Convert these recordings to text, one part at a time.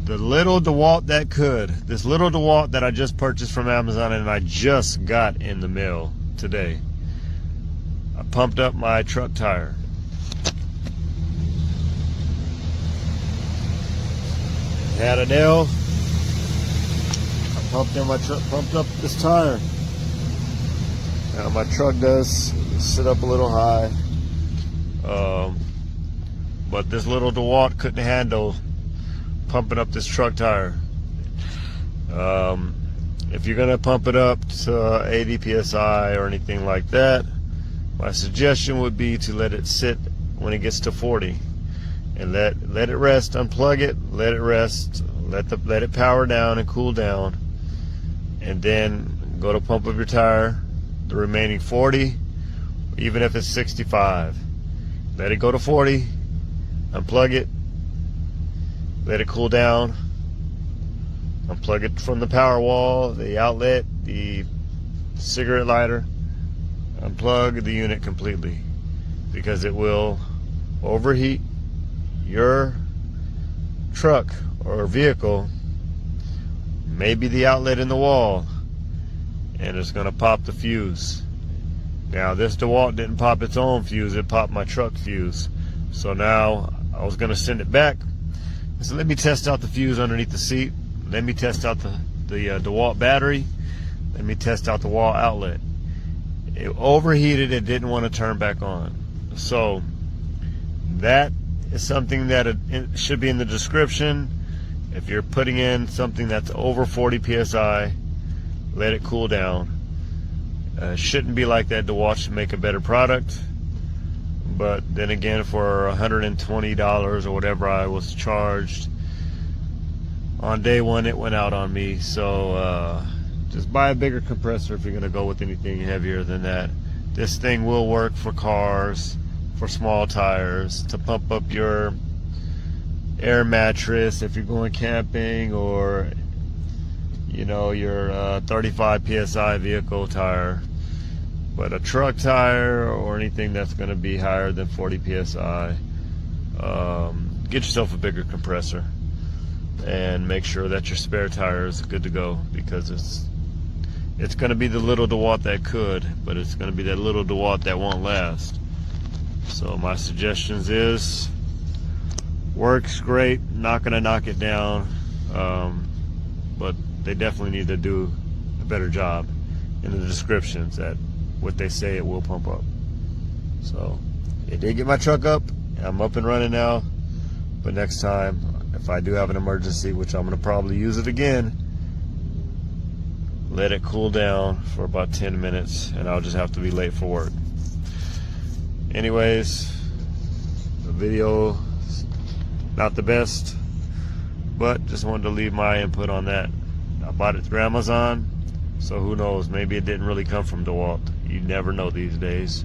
the little DEWALT that could. This little DEWALT that I just purchased from Amazon and I just got in the mail today. I pumped up my truck tire. Had a nail. I pumped in my truck, pumped up this tire. Now my truck does sit up a little high, but this little DEWALT couldn't handle pumping up this truck tire. If you're gonna pump it up to 80 psi or anything like that, my suggestion would be to let it sit when it gets to 40, and let it rest. Unplug it, let it rest, let it power down and cool down, and then go to pump up your tire. The remaining 40, even if it's 65, let it go to 40, unplug it, let it cool down, unplug it from the power wall, the outlet, the cigarette lighter, unplug the unit completely, because it will overheat your truck or vehicle, maybe the outlet in the wall, and it's going to pop the fuse. Now this DEWALT didn't pop its own fuse, it popped my truck fuse. So now I was going to send it back. So let me test out the fuse underneath the seat, let me test out the DEWALT battery, let me test out the wall outlet. It overheated, it didn't want to turn back on. So that is something that it should be in the description. If you're putting in something that's over 40 psi, let it cool down. Shouldn't be like that. DEWALT should make a better product. But then again, for $120 or whatever I was charged on day one, it went out on me. So just buy a bigger compressor if you're going to go with anything heavier than that. This thing will work for cars, for small tires, to pump up your air mattress if you're going camping, or you know, your 35 psi vehicle tire. But a truck tire or anything that's going to be higher than 40 psi, get yourself a bigger compressor and make sure that your spare tire is good to go, because it's going to be the little DEWALT that could, but it's going to be that little DEWALT that won't last. So my suggestions is, works great, not going to knock it down, but they definitely need to do a better job in the descriptions at what they say it will pump up. So it did get my truck up. I'm up and running now. But next time, if I do have an emergency, which I'm going to probably use it again, let it cool down for about 10 minutes and I'll just have to be late for work. Anyways, the video not the best, but just wanted to leave my input on that. I bought it through Amazon, so who knows, maybe it didn't really come from DEWALT. You never know these days.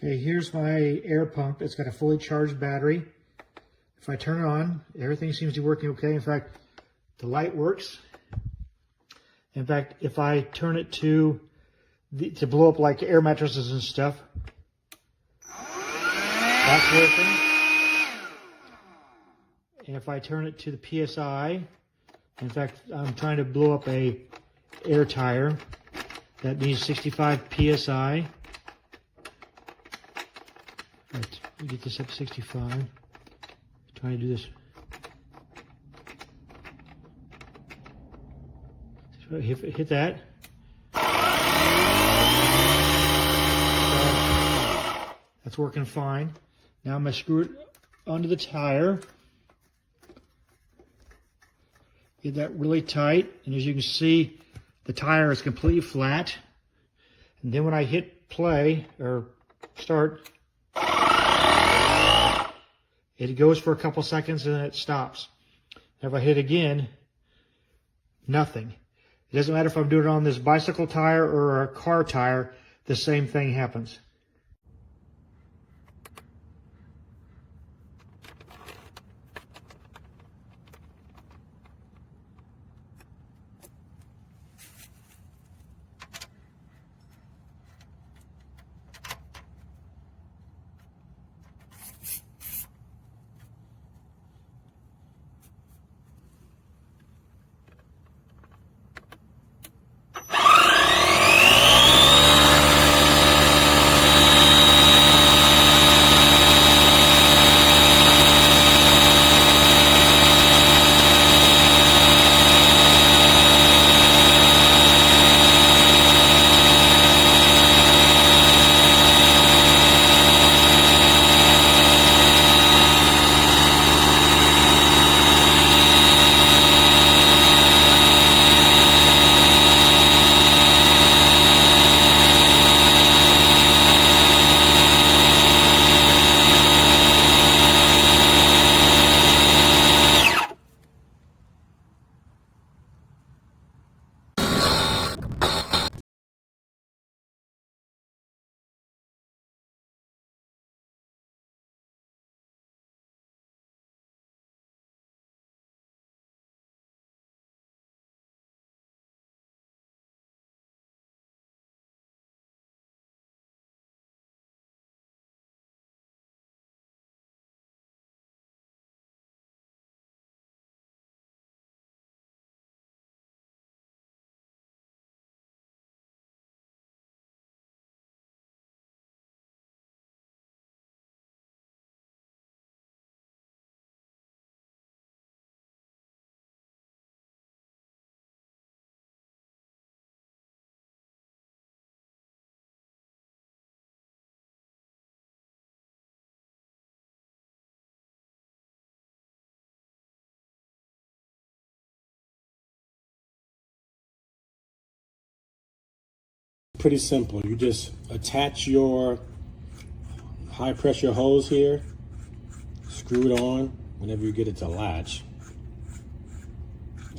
Okay, here's my air pump. It's got a fully charged battery. If I turn it on, everything seems to be working okay. In fact, the light works. In fact, if I turn it to blow up like air mattresses and stuff, that's working. And if I turn it to the PSI, in fact, I'm trying to blow up a air tire. That needs 65 PSI. Right, we get this up to 65. Trying to do this. So hit that. That's working fine. Now I'm going to screw it onto the tire. Get that really tight. And as you can see, the tire is completely flat. And then when I hit play or start, it goes for a couple seconds and then it stops. If I hit again, nothing. It doesn't matter if I'm doing it on this bicycle tire or a car tire, the same thing happens. Pretty simple. You just attach your high pressure hose here, screw it on whenever you get it to latch.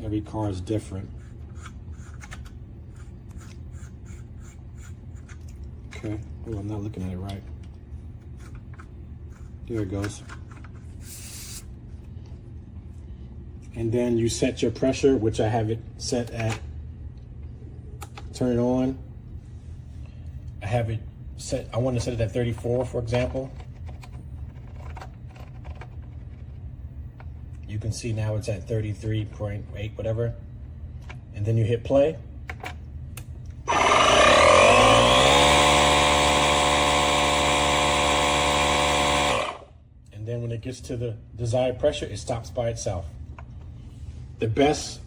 Every car is different. Okay, oh, I'm not looking at it right. There it goes. And then you set your pressure, which I have it set at, turn it on. I have it set, I want to set it at 34, for example. You can see now it's at 33.8, whatever. And then you hit play. And then when it gets to the desired pressure, it stops by itself. The best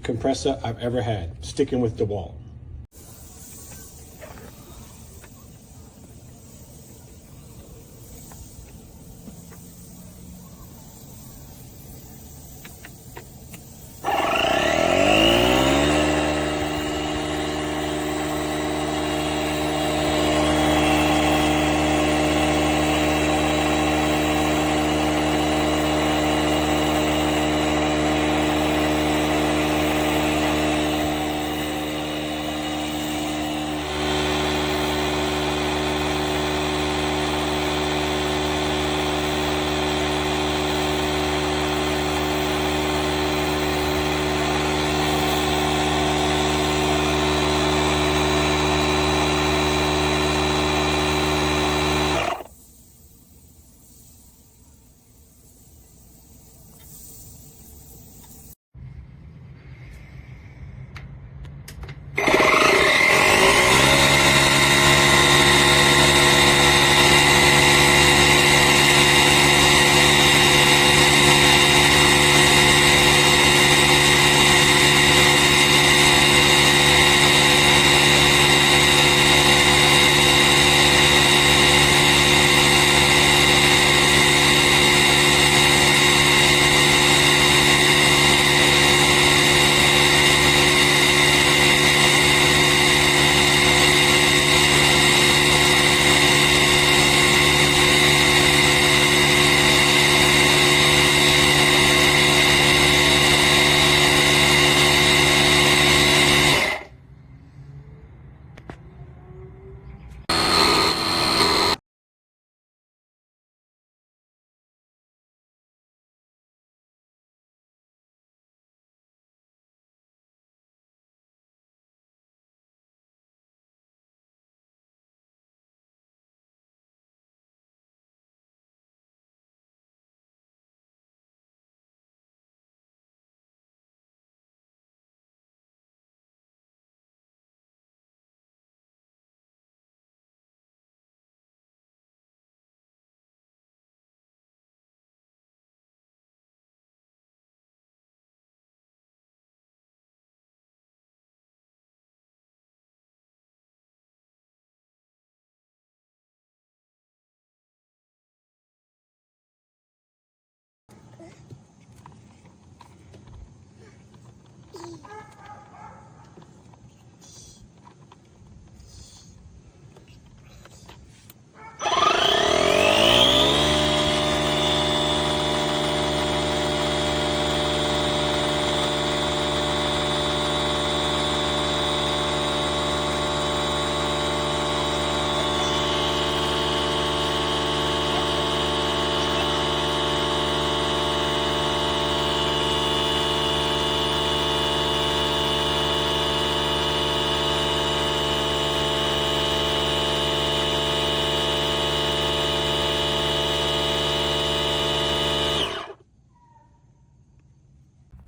compressor I've ever had, sticking with DEWALT.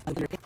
under